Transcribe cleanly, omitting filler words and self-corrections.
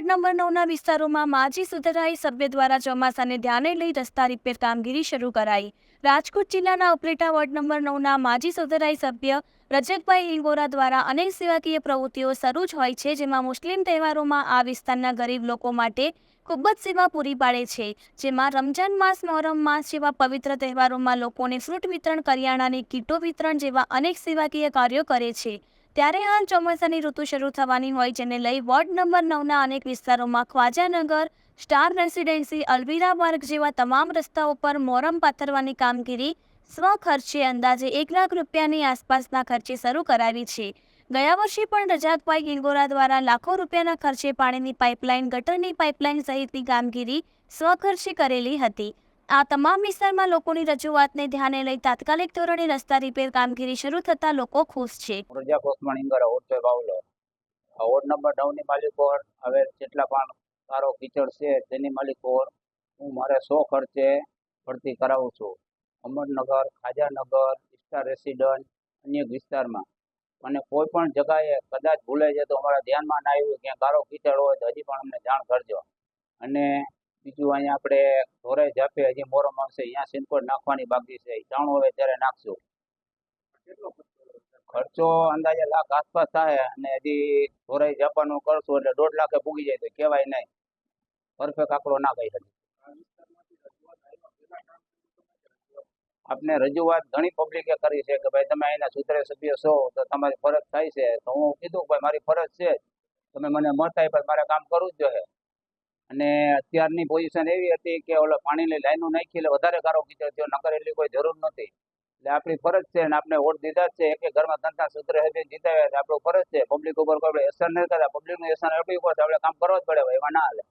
Ward number 9ના વિસ્તારોમાં માજી સુધરાઈ સભ્ય દ્વારા ચોમાસાને ધ્યાને લઈ રસ્તા રિપેર કામગીરી શરૂ કરાઈ। રાજકોટ જિલ્લાના ઉપલેટા વોર્ડ નંબર 9ના માજી સુધરાઈ સભ્ય રજકભાઈ હિંગોરા દ્વારા અનેક સેવાકીય પ્રવૃત્તિઓ શરૂ જ હોય છે, જેમાં મુસ્લિમ તહેવારોમાં આ વિસ્તારના ગરીબ લોકો માટે ખૂબ જ સેવા પૂરી પાડે છે। જેમાં રમજાન માસ, મોહરમ માસ જેવા પવિત્ર તહેવારોમાં લોકોને ફ્રૂટ વિતરણ, કરિયાણાની કીટો વિતરણ જેવા અનેક સેવાકીય કાર્યો કરે છે। ત્યારે હાલ ચોમાસાની ઋતુ શરૂ થવાની હોય, જેને લઈ વોર્ડ નંબર 9ના અનેક વિસ્તારોમાં ખ્વાજાનગર, સ્ટાર રેસિડેન્સી, અલવીરા માર્ગ જેવા તમામ રસ્તાઓ પર મોરમ પાથરવાની કામગીરી સ્વખર્ચે અંદાજે 1 લાખ રૂપિયાની આસપાસના ખર્ચે શરૂ કરાવી છે। ગયા વર્ષે પણ રજાકભાઈ હિંગોરા દ્વારા લાખો રૂપિયાના ખર્ચે પાણીની પાઇપલાઇન, ગટરની પાઇપલાઇન સહિતની કામગીરી સ્વખર્ચે કરેલી હતી। આ તમામ વિસ્તારમાં લોકોની રજૂઆતને ધ્યાને લઈ તાત્કાલિક ધોરણે રસ્તા રિપેર કામગીરી શરૂ થતા લોકો ખુશ છે। રજાક ઓસ્માન હિંગોરા, ઓટો બાવલો। આ વોર્ડ નંબર 9ની માલિકો હવે જેટલા પણ સારો કીચડ છે તેની માલિકો હું મારે 100 ખર્ચે ભરતી કરાવું છું। અમરનગર, ખાજાનગર, સ્ટાર રેસિડન્ટ, અન્ય વિસ્તારમાં અને કોઈ પણ જગ્યાએ કદાચ ભૂલાઈ જાય તો અમારા ધ્યાનમાં ના આવ્યું ક્યાં ગારો કીચડ હોય તો હજી પણ અમને જાણ કરજો। અને બીજું અહીંયા આપણે ધોરાઈ જાપે હજી મોરમ આવશે, અહીંયા સિનકોડ નાખવાની બાકી છે, જાણો હવે ત્યારે નાખશું। ખર્ચો અંદાજે લાખ આસપાસ થાય અને હજી ધોરાઈ જાપાનું કરશું એટલે 1.5 લાખે પૂગી જાય તો કહેવાય નહીં, પરફેક્ટ આંકડો ના કહી શકીએ। આપને રજૂઆત ઘણી પબ્લિકે કરી છે કે ભાઈ તમે અહીંના સુધરે સભ્ય છો તો તમારી ફરજ થાય છે, તો હું કીધું ભાઈ મારી ફરજ છે, તમે મને મત આપ્યા મારે કામ કરવું જ જોઈએ। અને અત્યારની પોઝિશન એવી હતી કે ઓલો પાણીની લાઈનો નાખી એટલે વધારે ગારો કીચડ થયો, નકર એટલી કોઈ જરૂર નથી। એટલે આપણી ફરજ છે અને આપણે વોટ દીધા જ છે, એક ઘરમાં 3 સુધરે સુધી જીતાવ્યા છે, આપણું ફરજ છે। પબ્લિક ઉપર કોઈ અસર નહીં કરતા, પબ્લિકનું અસર આપણી ઉપર આપણે કામ કરવા જ પડે, એમાં ના હાલે।